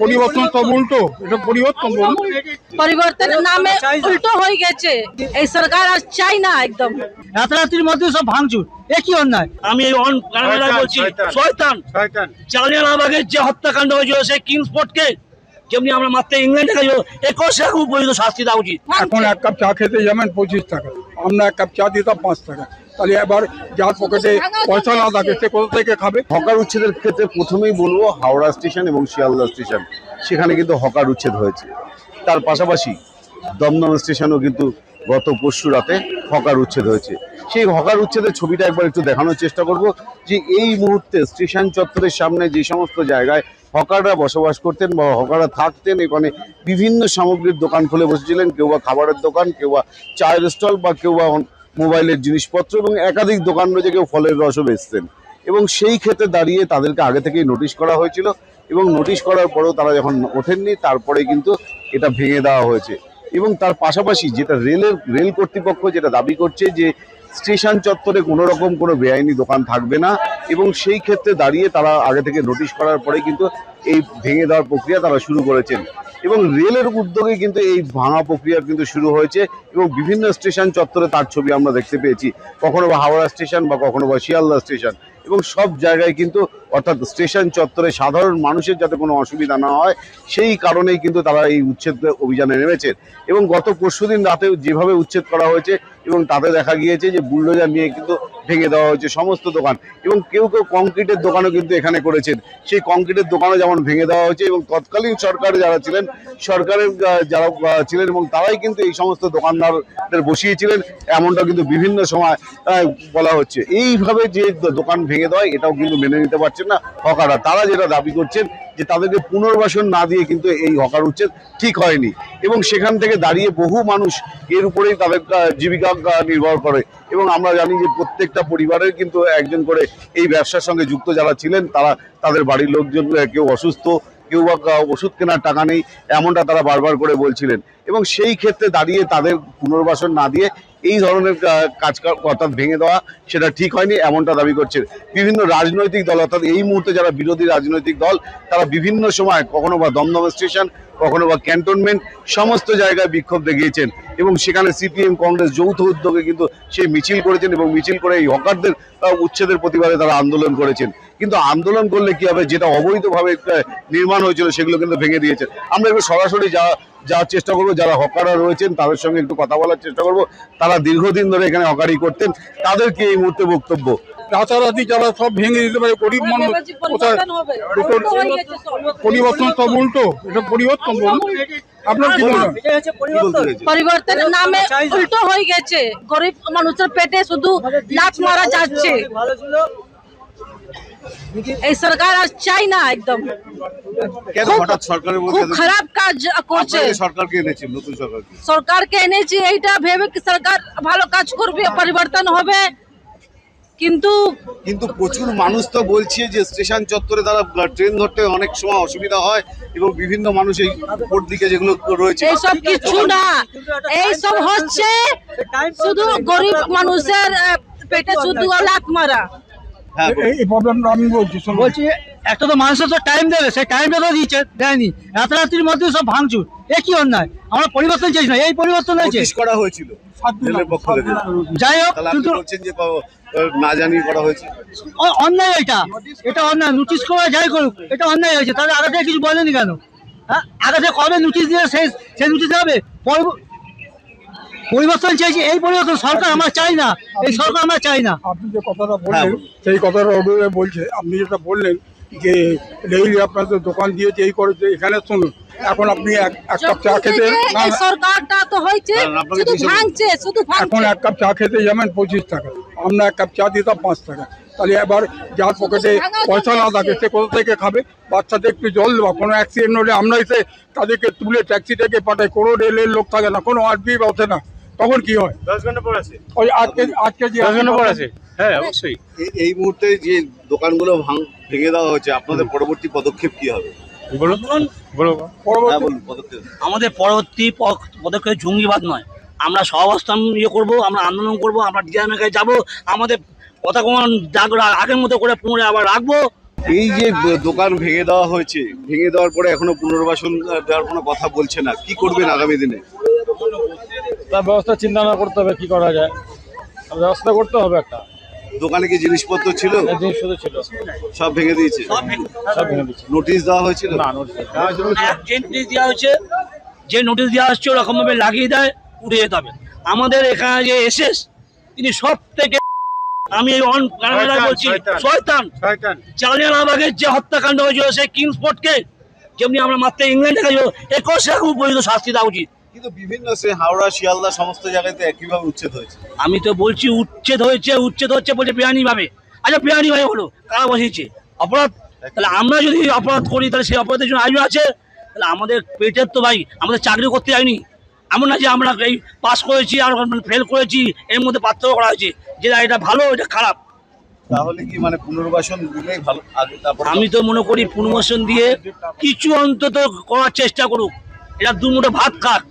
পরিবর্তন সব উল্টো, এটা পরিবর্তন বলুন। পরিবর্তনের নামে উল্টো হয়ে গেছে। এই সরকার আর চাই না একদম। রাতারাতির মধ্যে সব ভাঙচুর, এ কি অন্যায়? আমি এই বলছি শয়তান জালিয়ানওয়ালাবাগে যে হত্যাকাণ্ড হয়েছিল সেই কিংস ফোর্টকে যেমনি আমরা মাত্র ইংল্যান্ডে গেছিল 21 লাখ পর্যন্ত শাস্তি দেওয়া উচিত। এখন এক কাপ চা খেতে যাবেন 25 টাকা, আমরা এক কাপ চা দিতাম 5 টাকা। তাহলে এবার যার পকেটে পয়সা না থাকে সে কোথা থেকে খাবে? হকার উচ্ছেদের ক্ষেত্রে প্রথমেই বলবো হাওড়া স্টেশন এবং শিয়ালদা স্টেশন, সেখানে কিন্তু হকার উচ্ছেদ হয়েছে। তার পাশাপাশি দমদম স্টেশনও কিন্তু গত পরশু রাতে হকার উচ্ছেদ হয়েছে। সেই হকার উচ্ছেদের ছবিটা একবার একটু দেখানোর চেষ্টা করব যে এই মুহূর্তে স্টেশন চত্বরের সামনে যে সমস্ত জায়গায় হকাররা বসবাস করতেন বা হকাররা থাকতেন, এখানে বিভিন্ন সামগ্রীর দোকান খুলে বসেছিলেন, কেউ বা খাবারের দোকান, কেউ বা চায়ের স্টল, বা কেউ বা মোবাইলের জিনিসপত্র, এবং একাধিক দোকান রয়েছে, কেউ ফলের রসও বেচতেন। এবং সেই ক্ষেত্রে দাঁড়িয়ে তাদেরকে আগে থেকেই নোটিশ করা হয়েছিল, এবং নোটিশ করার পরেও তারা যখন ওঠেননি তারপরে কিন্তু এটা ভেঙে দেওয়া হয়েছে। এবং তার পাশাপাশি যেটা রেল কর্তৃপক্ষ যেটা দাবি করছে যে স্টেশন চত্বরে কোনো রকম কোনো বেআইনি দোকান থাকবে না, এবং সেই ক্ষেত্রে দাঁড়িয়ে তারা আগে থেকে নোটিশ করার পরে কিন্তু এই ভেঙে দেওয়ার প্রক্রিয়া তারা শুরু করেছেন। এবং রেলের উদ্যোগে কিন্তু এই ভাঙা প্রক্রিয়া কিন্তু শুরু হয়েছে, এবং বিভিন্ন স্টেশন চত্বরে তার ছবি আমরা দেখতে পেয়েছি, কখনো বা হাওড়া স্টেশন বা কখনো বা শিয়ালদা স্টেশন, এবং সব জায়গায় কিন্তু অর্থাৎ স্টেশন চত্বরে সাধারণ মানুষের যাতে কোনো অসুবিধা না হয় সেই কারণেই কিন্তু তারা এই উচ্ছেদ অভিযানে নেমেছেন। এবং গত পরশুদিন রাতে যেভাবে উচ্ছেদ করা হয়েছে এবং তাতে দেখা গিয়েছে যে বুলডোজার নিয়ে কিন্তু ভেঙে দেওয়া হয়েছে সমস্ত দোকান, এবং কেউ কেউ কংক্রিটের দোকানও কিন্তু এখানে করেছেন। সেই কংক্রিটের দোকানও যেমন ভেঙে দেওয়া হয়েছে, এবং তৎকালীন সরকারে যারা ছিলেন, সরকারের যারা ছিলেন, এবং তারাই কিন্তু এই সমস্ত দোকানদারদের বসিয়েছিলেন, এমনটা কিন্তু বিভিন্ন সময় বলা হচ্ছে। এইভাবে যে দোকান ভেঙে দেওয়া এটাও কিন্তু মেনে নিতে পারছেন না হকাররা। তারা যেটা দাবি করছেন যে তাদেরকে পুনর্বাসন না দিয়ে কিন্তু এই হকার উচ্ছেদ ঠিক হয়নি, এবং সেখান থেকে দাঁড়িয়ে বহু মানুষ এর উপরেই তাদের জীবিকা নির্ভর করে। এবং আমরা জানি যে প্রত্যেকটা পরিবারের কিন্তু একজন করে এই ব্যবসার সঙ্গে যুক্ত যারা ছিলেন, তারা তাদের বাড়ির লোকজন কেউ অসুস্থ, কেউ বা ওষুধ কেনার টাকা নেই, এমনটা তারা বারবার করে বলছিলেন। এবং সেই ক্ষেত্রে দাঁড়িয়ে তাদের পুনর্বাসন না দিয়ে এই ধরনের কাজ অর্থাৎ ভেঙে দেওয়া সেটা ঠিক হয়নি, এমনটা দাবি করছে বিভিন্ন রাজনৈতিক দল। অর্থাৎ এই মুহূর্তে যারা বিরোধী রাজনৈতিক দল, তারা বিভিন্ন সময় কখনো বা দমদম স্টেশন, কখনো বা ক্যান্টনমেন্ট, সমস্ত জায়গায় বিক্ষোভ দেখিয়েছেন, এবং সেখানে সিপিএম কংগ্রেস যৌথ উদ্যোগে কিন্তু সেই মিছিল করেছেন, এবং মিছিল করে এই হকারদের উচ্ছেদের প্রতিবাদে তারা আন্দোলন করেছেন। কিন্তু আন্দোলন করলে কি হবে, যেটা অবৈধভাবে নির্মাণ হয়েছিল সেগুলো কিন্তু ভেঙে দিয়েছেন। আমরা একটু সরাসরি যাওয়ার চেষ্টা করবো, যারা হকাররা রয়েছেন তাদের সঙ্গে একটু কথা বলার চেষ্টা করব। তারা দীর্ঘদিন ধরে এখানে হকারি করতেন, তাদেরকে এই মুহূর্তে বক্তব্য। রাতারাতি যারা সব ভেঙে দিতে পারে, গরিব মানুষ কোথায়? পরিবর্তন সব উল্টো, এটা পরিবর্তন বলুন। আপনার কি মনে হয়? পরিবর্তনের নামে উল্টো হয়ে গেছে। গরিব মানুষের পেটে শুধু লাথ মারা যাচ্ছে। এই সরকার আর চাই না একদম। খুব খারাপ কাজ করছে। সরকারকে এনেছেন, নতুন সরকারকে এনেছি এইটা ভেবে কি সরকার ভালো কাজ করবে, পরিবর্তন হবে, কিন্তু প্রচুর মানুষ তো বলছে যে স্টেশন চত্বরে তারা ট্রেন ধরতে অনেক সময় অসুবিধা হয়, এবং বিভিন্ন মানুষ এই উপর দিকে যেগুলো রয়েছে এইসব কিছু না, এইসব হচ্ছে শুধু গরিব মানুষের পেটে শুধু লাথ মারা। এই প্রবলেমটা আমি বলছি একটা তো মানুষের তো টাইম দেবে, সেই টাইমটা তো দিচ্ছে, দেয়নি। রাতারাতির মধ্যে সব ভাঙচুর, এ কি অন্যায়? আমরা পরিবর্তন চাইছি না, এই পরিবর্তন হয়েছে। করা হয়েছিল রেলের পক্ষ থেকে, যাই হোক, কিন্তু বলছেন যে না জানিয়ে করা হয়েছে, অন্যায়। এটা অন্যায়। নোটিশ করা যাই করুক, এটা অন্যায় হয়েছে। তাহলে আগে থেকে কিছু বলেনি কেন? হ্যাঁ, আগে থেকে কবে নোটিশ দিয়ে সেই নোটিশ হবে? পরিবর্তন চাইছি, এই পরিবর্তন সরকার আমরা চাই না, এই সরকার আমরা চাই না। আপনি যে কথাটা বললেন সেই কথাটা ওদের বলছে, আপনি যেটা বললেন যে রেল আপনাদের দোকান দিয়েছে, এই করেছে, এখানে শুনুন, এখন আপনি এক কাপ চা খেতে, সরকারটা তো হয়েছে শুধু ভাঙছে, শুধু এখন এক কাপ চা খেতে যাবেন 25 টাকা, আমরা এক কাপ চা দিতাম 5 টাকা। তাহলে এবার যার পকেটে পয়সা না থাকে সে কোথা থেকে খাবে? বাচ্চাদের একটু জল দেওয়া, কোনো অ্যাক্সিডেন্ট হলে আমরা এসে তাদেরকে তুলে ট্যাক্সি থেকে পাঠাই, কোনো রেলের লোক থাকে না, কোনো আরপি বসে না, তখন কি হয়? 10 ঘন্টা পর আছে, ওই আজকে যে 10 ঘন্টা পর আছে। হ্যাঁ, অবশ্যই। এই মুহূর্তে যে দোকানগুলো ভেঙে দেওয়া হয়েছে, আপনাদের পরবর্তী পদক্ষেপ কি হবে? আমাদের পরবর্তী পদক্ষেপ জঙ্গিবাদ নয়, আমরা সহাবস্থান করবো, আমরা আন্দোলন করবো, আমরা ডিআইএমের কাছে যাবো, আমাদের কথা আগের মতো করে পুনরায় আবার রাখবো। এই যে দোকান ভেঙে দেওয়া হয়েছে, ভেঙে দেওয়ার পরে এখনো পুনর্বাসন দেওয়ার কোনো কথা বলছে না, কি করবেন আগামী দিনে? তার ব্যবস্থা চিন্তা না করতে হবে কি করা যায়, ব্যবস্থা করতে হবে একটা। দোকানে কি জিনিসপত্র ছিল? জিনিস শুধু ছিল, সব ভেঙে দিয়েছে, সব ভেঙে দিচ্ছে। নোটিশ দেওয়া হয়েছিল? না, নোটিশ যে নোটিশ দেওয়া হচ্ছে, যে নোটিশ দেওয়া হচ্ছে ওরকম ভাবে লাগিয়ে দেয়, উঠে যেতে হবে। আমাদের এখানে যে এসএস, তিনি সব থেকে, আমি অন ক্যামেরায় বলছি, শয়তান। জালিয়ানওয়ালাবাগের যে হত্যাকাণ্ড হয়েছিল সেই কিংসপোর্টকে যেমনি আমরা মাত্র ইংল্যান্ডে গেছিল, 21 রকম পর্যন্ত শাস্তি দেওয়া উচিত। কিন্তু বিভিন্ন হাওড়া, শিয়ালদা সমস্ত জায়গাতে একইভাবে উচ্ছেদ হয়েছে। আমি তো বলছি উচ্ছেদ হচ্ছে বলছে বেআইনি ভাবে। আচ্ছা বেআইনি ভাবে হলো, কারা বসিয়েছে অপরাধ? তাহলে আমরা যদি অপরাধ করি তাহলে সেই অপরাধের জন্য আইন আছে। তাহলে আমাদের পেটের তো ভাই, আমাদের চাকরি করতে যায়নি, এমন না যে আমরা এই পাস করেছি আর ফেল করেছি, এর মধ্যে পার্থক্য করা হয়েছে যে এটা ভালো এটা খারাপ। তাহলে কি মানে পুনর্বাসন দিলেই ভালো? আগে তারপর আমি তো মনে করি পুনর্বাসন দিয়ে কিছু অন্তত করার চেষ্টা করুক। এটা দুমুঠো ভাত খাক,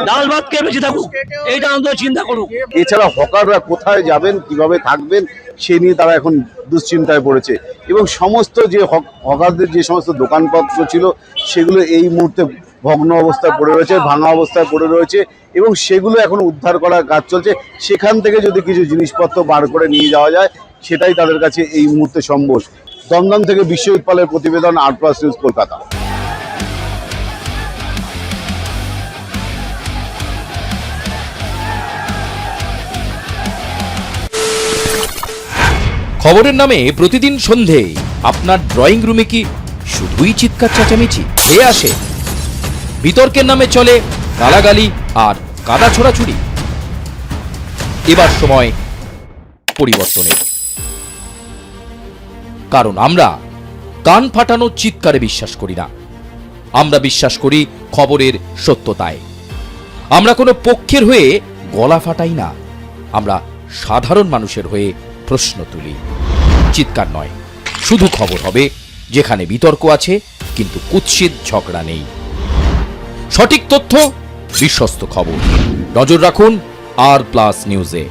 ডাল ভাত খেয়ে বেঁচে থাকুক, এইটা অন্তত চিন্তা করুক। এছাড়া হকাররা কোথায় যাবেন, কিভাবে থাকবেন সে নিয়ে তারা এখন দুশ্চিন্তায় পড়েছে। এবং সমস্ত যে হকারদের যে সমস্ত দোকানপত্র ছিল সেগুলো এই মুহূর্তে ভগ্ন অবস্থায় পড়ে রয়েছে, ভাঙা অবস্থায় পড়ে রয়েছে এবং সেগুলো এখন উদ্ধার করার কাজ চলছে। সেখান থেকে যদি কিছু জিনিসপত্র বার করে নিয়ে যাওয়া যায় সেটাই তাদের কাছে এই মুহূর্তে সম্ভব। দমদম থেকে বিশ্বজিৎ পালের প্রতিবেদন, আরপ্লাস নিউজ, কলকাতা। খবরের নামে প্রতিদিন সন্ধে আপনার ড্রয়িং রুমে কি শুধুই চিৎকার চেঁচামেচি হয়ে আসে? বিতর্কের নামে চলে গালাগালি আর কাদা ছোড়াছুড়ি। এবার সময় পরিবর্তনের, কারণ আমরা কান ফাটানো চিৎকারে বিশ্বাস করি না। আমরা বিশ্বাস করি খবরের সত্যতায়। আমরা কোনো পক্ষের হয়ে গলা ফাটাই না, আমরা সাধারণ মানুষের হয়ে প্রশ্ন তুলি। চিৎকার নয়, শুধু খবর হবে যেখানে বিতর্ক আছে কিন্তু কুৎসিত ঝগড়া নেই। সঠিক তথ্য, বিশ্বস্ত খবর। নজর রাখুন আর প্লাস নিউজে।